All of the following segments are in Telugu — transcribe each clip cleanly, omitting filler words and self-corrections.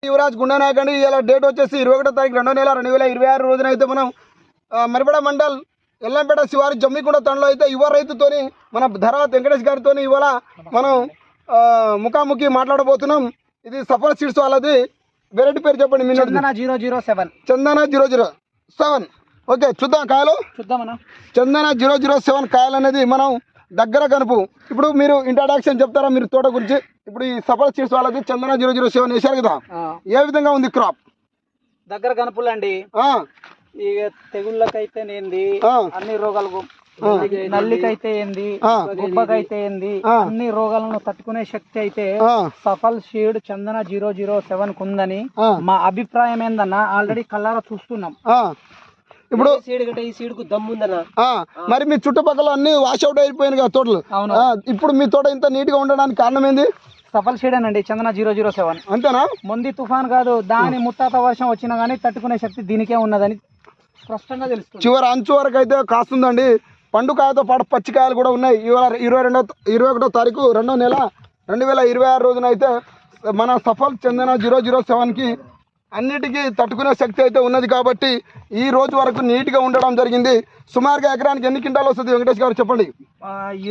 యువరాజ్ గుండానాయక్ అండి. ఇలా డేట్ వచ్చేసి 21వ తారీఖు 2వ నెల 2026 రోజున అయితే మనం మరిపడ మండల్ ఎల్లంపేట శివారి జమ్మికుంట తండలో అయితే యువ రైతుతోని మన ధరావత్ వెంకటేష్ గారితో ఇవాళ మనం ముఖాముఖి మాట్లాడబోతున్నాం. ఇది సఫల్ సీడ్స్ వాళ్ళది. వెరైటీ పేరు చెప్పండి. మీ చందన 007. చందన 007. ఓకే, చూద్దాం కాయలు. చూద్దామన్నా. చందన 007 కాయలు అనేది మనం దగ్గర కనుపు. ఇప్పుడు మీరు ఇంట్రడక్షన్ చెప్తారా మీరు తోట గురించి? ఇప్పుడు ఈ సఫల్ సీడ్స్ వాళ్ళది చందన 007 వేశారు కదా, ఏ విధంగా ఉంది క్రాప్? దగ్గర కనుపులండి. ఇక తెగుళ్ళకైతే ఏంది, అన్ని రోగాలకు, నల్లికైతే ఏంది, గుబ్బకైతే ఏంది, అన్ని రోగాలను తట్టుకునే శక్తి అయితే సఫల్ సీడ్ చందన 007 కుందని మా అభిప్రాయం. ఏందన్నా, ఆల్రెడీ కల్లారా చూస్తున్నాం. ఇప్పుడు సీడ్ కంటే ఈ సీడ్ కు దమ్ముందన్నా. మరి మీ చుట్టుపక్కల అన్ని వాష్అవుట్ అయిపోయాయి కదా తోటలు. ఇప్పుడు మీ తోట ఇంత నీట్ గా ఉండడానికి కారణం ఏంది? సఫల్ సీడ్ అండి, చందన 007. అంతేనా? మొంది తుఫాన్ కాదు, దాని ముత్తాత వర్షం వచ్చినా గానీ తట్టుకునే శక్తి దీనికే ఉన్నదని స్పష్టంగా తెలుస్తుంది. చివరి అంచు వరకు అయితే కాస్తుందండి. పండుకాయతో పాటు పచ్చికాయలు కూడా ఉన్నాయి. ఇవాళ 21వ తారీఖు 2వ నెల 2026 రోజున అయితే మన సఫల్ చందన 007కి అన్నిటికీ తట్టుకునే శక్తి అయితే ఉన్నది. కాబట్టి ఈ రోజు వరకు నీట్గా ఉండడం జరిగింది. సుమారుగా ఎకరానికి ఎన్ని క్వింటాలు వస్తుంది వెంకటేష్ గారు చెప్పండి?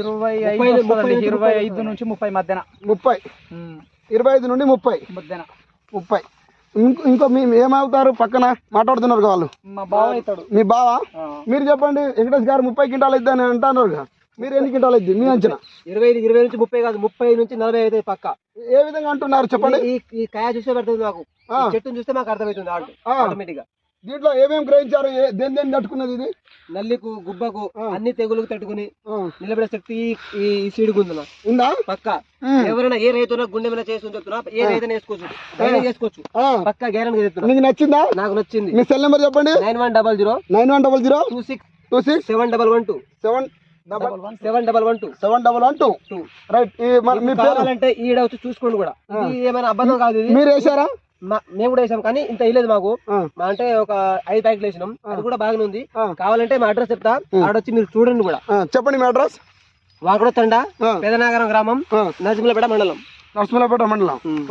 25 నుంచి 30 మధ్యన. 25 నుండి 30 మధ్యన. 30. ఇంకో మీ ఏమవుతారు పక్కన మాట్లాడుతున్నారు వాళ్ళు? మా బావ అవుతాడు. మీ బావ? మీరు చెప్పండి. వెంకటేష్ గారు 30 క్వింటాలు అయితే అని అంటున్నారు కదా, మీరు ఎన్ని క్వింటాలు అయితే మీ అంచనా? 20 నుంచి 30 కాదు, 30 నుంచి 40 అయితే పక్క. ఏ విధంగా అంటున్నారు చెప్పండి? ఈ కాయ చూస్తే పడుతుంది మాకు, చెట్టును చూస్తే మాకు అర్థమవుతుంది ఆటోమేటిక్ గా. దీంట్లో ఏమేమి గ్రహించారు? దేని తట్టుకున్నది ఇది? నల్లికు, గుబ్బకు, అన్ని తెగులకు తట్టుకుని నిలబడే శక్తి ఈ సీడ్ ఉందా పక్క. ఎవరైనా ఏ రైతున్నా గుండె మీద చేసుకుని చెప్తున్నా, ఏ రైతు చేసుకోవచ్చు పక్క గ్యారెంటీ చెప్తున్నా. మీకు నచ్చిందా? నాకు నచ్చింది. మీ సెల్ నెంబర్ చెప్పండి. 9100 26 711 711 రైట్. మీ కావాలంటే ఈడ వచ్చి చూసుకోండి కూడా. ఇది ఏమైనా అబద్ధం కాదు. మీరు వేసారా? మేము కూడా వేసాం, కానీ ఇంత వేయలేదు మాకు. అంటే ఒక 5 ప్యాకెట్లు వేసినాం, అది కూడా బాగానే ఉంది. కావాలంటే మా అడ్రస్ చెప్తా, ఆడొచ్చి మీరు చూడండి కూడా. చెప్పండి మీ అడ్రస్. వాంగడొత్తండ, పెదనాగరం గ్రామం, నరసింహులపేట మండలం.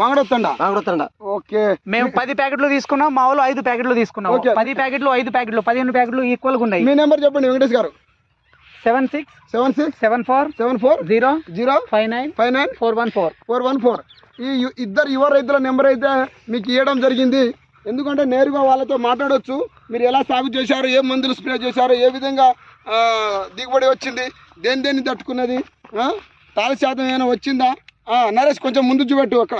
వాంగడొత్తండ. ఓకే, మేము 10 ప్యాకెట్లు తీసుకున్నాం, మా వాళ్ళు 5 ప్యాకెట్లు తీసుకున్నాం. 10 ప్యాకెట్లు 5 ప్యాకెట్లు 15 ప్యాకెట్లు ఈక్వల్ గా ఉన్నాయి. మీ నెంబర్ చెప్పండి వెంకటేష్ గారు. 76 74 59 414. ఈ ఇద్దరు యువ రైతుల నెంబర్ అయితే మీకు ఇవ్వడం జరిగింది. ఎందుకంటే నేరుగా వాళ్ళతో మాట్లాడవచ్చు. మీరు ఎలా సాగు చేశారు, ఏ మందులు స్ప్రే చేశారు, ఏ విధంగా దిగుబడి వచ్చింది, దేన్ని తట్టుకున్నది, తాళ శాతం ఏమైనా వచ్చిందా? నరేష్ కొంచెం ముందు చూపెట్టు అక్కడ.